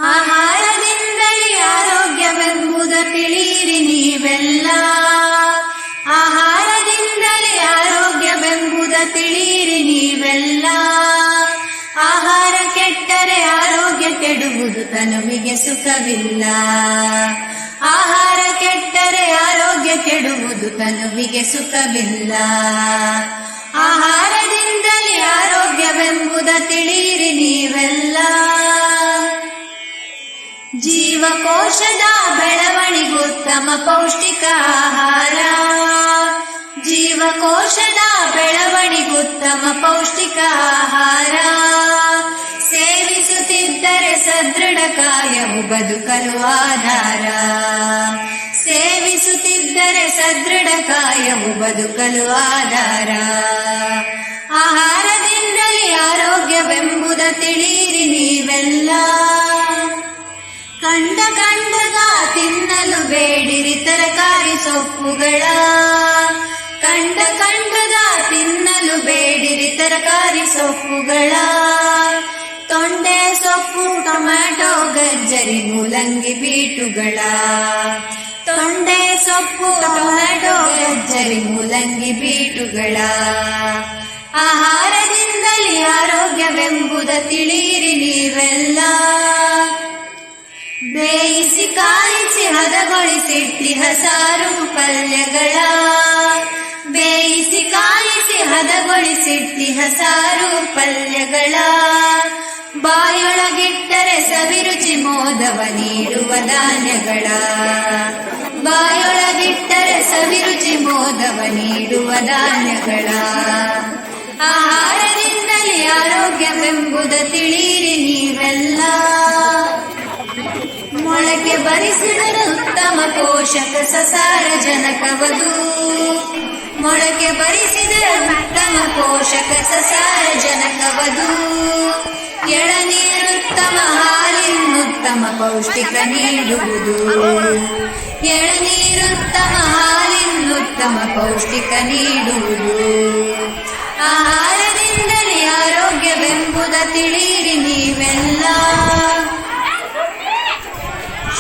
ಆಹಾರದಿಂದಲೇ ಆರೋಗ್ಯವೆಂಬುದ ತಿಳಿಯಿರಿ ನೀವೆಲ್ಲ. ಆಹಾರದಿಂದಲೇ ಆರೋಗ್ಯವೆಂಬುದ ತಿಳಿಯಿರಿ ನೀವೆಲ್ಲ. ಆಹಾರ ಕೆಟ್ಟರೆ ಆರೋಗ್ಯ ಕೆಡುವುದು, ತನುವಿಗೆ ಸುಖವಿಲ್ಲ. ಆಹಾರ ಕೆಟ್ಟರೆ ಆರೋಗ್ಯ ಕೆಡುವುದು, ತನುವಿಗೆ ಸುಖವಿಲ್ಲ. ಆಹಾರದಿಂದಲೇ ಆರೋಗ್ಯವೆಂಬುದ ತಿಳಿಯಿರಿ ನೀವೆಲ್ಲ. ಜೀವಕೋಶದ ಬೆಳವಣಿಗುತ್ತಮ ಪೌಷ್ಟಿಕ ಆಹಾರ. ಜೀವಕೋಶದ ಬೆಳವಣಿಗುತ್ತಮ ಪೌಷ್ಟಿಕ ಆಹಾರ. ಸೇವಿಸುತ್ತಿದ್ದರೆ ಸದೃಢ ಕಾಯವು ಬದುಕಲು ಆಧಾರ. ಸೇವಿಸುತ್ತಿದ್ದರೆ ಸದೃಢ ಕಾಯವು ಬದುಕಲು ಆಧಾರ. ಆಹಾರದಿಂದಲೇ ಆರೋಗ್ಯವೆಂಬುದ ತಿಳಿಯಿರಿ ನೀವೆಲ್ಲ. ಕಂಡದ ತಿನ್ನಲು ಬೇಡಿರಿ ತರಕಾರಿ ಸೊಪ್ಪುಗಳ. ಕಂಡದ ತಿನ್ನಲು ಬೇಡಿರಿ ತರಕಾರಿ ಸೊಪ್ಪುಗಳ. ತೊಂಡೆ ಸೊಪ್ಪು, ಟೊಮ್ಯಾಟೊ, ಗಜ್ಜರಿ, ಮೂಲಂಗಿ, ಬೀಟುಗಳ. ತೊಂಡೆ ಸೊಪ್ಪು, ಟೊಮ್ಯಾಟೊ, ಗಜ್ಜರಿ, ಮೂಲಂಗಿ, ಬೀಟುಗಳ. ಆಹಾರದಿಂದಲೇ ಆರೋಗ್ಯವೆಂಬುದ ತಿಳಿಯಿರಿ ನೀವೆಲ್ಲ. ಬೇಯಿಸಿ ಕಾಯಿಸಿ ಹದಗೊಳಿಸಿಟ್ಟಿ ಹಸಾರು ಪಲ್ಯಗಳ. ಬೇಯಿಸಿ ಕಾಯಿಸಿ ಹದಗೊಳಿಸಿಟ್ಟಿ ಹಸಾರು ಪಲ್ಯಗಳ. ಬಾಯೊಳಗಿಟ್ಟರೆ ಸವಿರುಚಿ ಮೋದವ ನೀಡುವ ಧಾನ್ಯಗಳ. ಬಾಯೊಳಗಿಟ್ಟರೆ ಸವಿರುಚಿ ಮೋದವ ನೀಡುವ ಧಾನ್ಯಗಳ. ಆಹಾರದಿಂದಲೇ ಆರೋಗ್ಯವೆಂಬುದ ತಿಳಿಯಿರಿ ನೀವೆಲ್ಲ. ಮೊಳಕೆ ಬರಿಸಿದರೆ ಉತ್ತಮ ಪೋಷಕ ಸಸಾರಜನಕವದು. ಮೊಳಕೆ ಬರಿಸಿದರೆ ಉತ್ತಮ ಪೋಷಕ ಸಸಾರಜನಕವದು. ಎಳನೀರುತ್ತಮ ಹಾಲಿನುತ್ತಮ ಪೌಷ್ಟಿಕ ನೀಡುವುದು. ಎಳನೀರುತ್ತಮ ಹಾಲಿನುತ್ತಮ ಪೌಷ್ಟಿಕ ನೀಡುವುದು. ಆಹಾರದಿಂದಲೇ ಆರೋಗ್ಯವೆಂಬುದ ತಿಳಿಯಿರಿ ನೀವೆಲ್ಲ.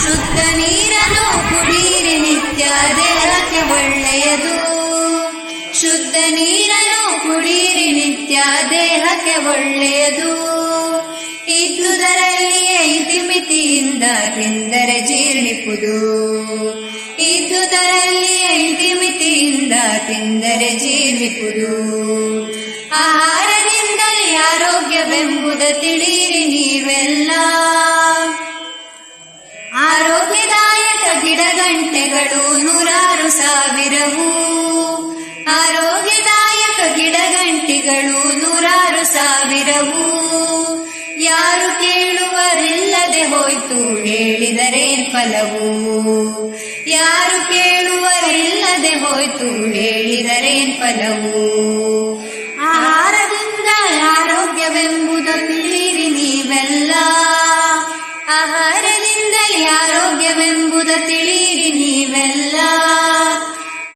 ಶುದ್ಧ ನೀರನ್ನು ಕುಡಿಯಿರಿ ನಿತ್ಯ, ದೇಹಕ್ಕೆ ಒಳ್ಳೆಯದು. ಶುದ್ಧ ನೀರನ್ನು ಕುಡಿಯಿರಿ ನಿತ್ಯ, ದೇಹಕ್ಕೆ ಒಳ್ಳೆಯದು. ಇದ್ದುದರಲ್ಲಿಯೇ ಇತಿಮಿತಿಯಿಂದ ತಿಂದರೆ ಜೀರ್ಣಿಪುದು. ಇದ್ದುದರಲ್ಲಿಯೇ ಇತಿಮಿತಿಯಿಂದ ತಿಂದರೆ ಜೀರ್ಣಿಪುದು. ಆಹಾರದಿಂದಲೇ ಆರೋಗ್ಯವೆಂಬುದ ತಿಳಿಯಿರಿ ನೀವೆಲ್ಲ. ಆರೋಗ್ಯದಾಯಕ ಗಿಡಗಂಟೆಗಳು ನೂರಾರು ಸಾವಿರವು. ಆರೋಗ್ಯದಾಯಕ ಗಿಡಗಂಟೆಗಳು ನೂರಾರು ಸಾವಿರವು. ಯಾರು ಕೇಳುವರಿಲ್ಲದೆ ಹೋಯ್ತು, ಹೇಳಿದರೇನ್ ಫಲವು. ಯಾರು ಕೇಳುವರಿಲ್ಲದೆ ಹೋಯ್ತು, ಹೇಳಿದರೇನ್ ಫಲವು.